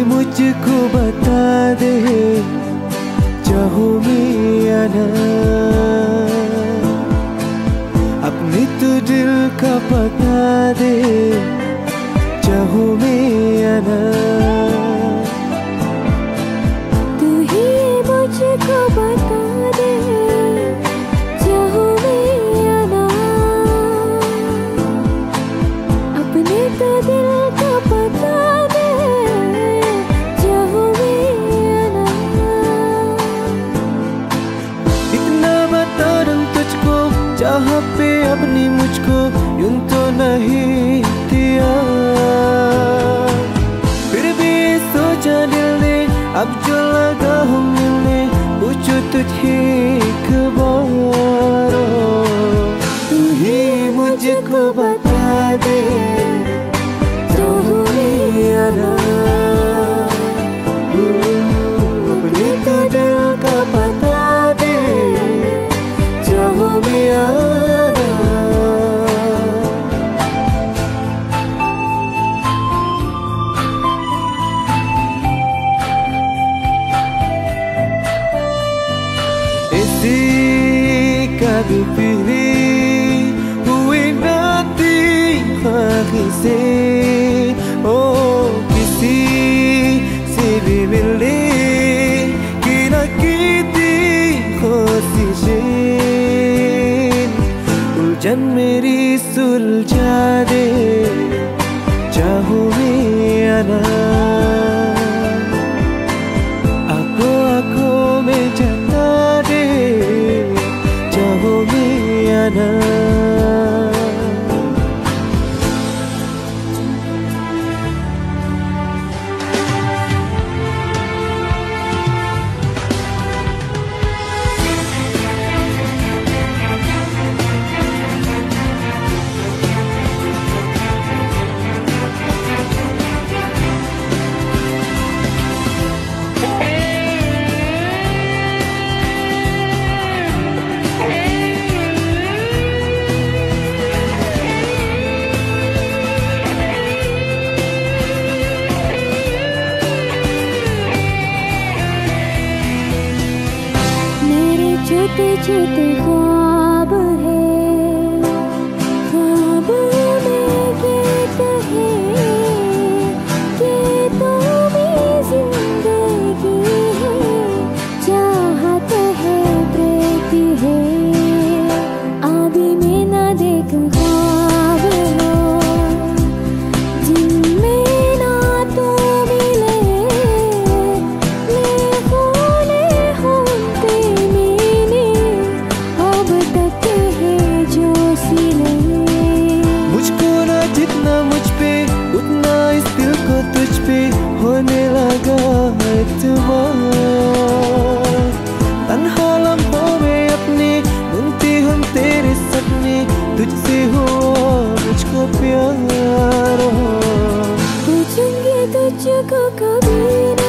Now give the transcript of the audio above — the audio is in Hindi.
मुझको बता दे चाहूं मैं या ना, अपने तो दिल का पता दे चाहूं मैं या ना। तू ही मुझको बता दे चाहूं मैं या ना, अपने तो दिल का पता दे जहाँ पे अपनी मुझको यूं तो नहीं दिया, फिर भी सोचा दिल ने अब जो लगा हम मिलने, पूछो तुझे एक बार। तू ही मुझको बता दे चाहूं मैं या ना, अपने तो दिल का पता दे चाहूं मैं या ना। कभी फिरी हुई नाती आँखी से, ओ किसी से भी मिलने की न की थी कोशिशें, उलझन मेरी सुलझा दे चाहूं मैं या ना, आँखों आँखों में जता दे चाहूं मैं या ना। छोटे छोटे ख्वाब है, ख्वाब में गीत है कि तू भी जिंदगी है, चाहत है प्रीति है, अभी मैं ना देख ख्वाब हो जिनमें ना तू मिले, होने लगा एतमाद, तन्हा लम्हों में अपने बुनती हम तेरे सपने, तुझसे हो मुझको प्यार, पूछूंगी तुझको कभी।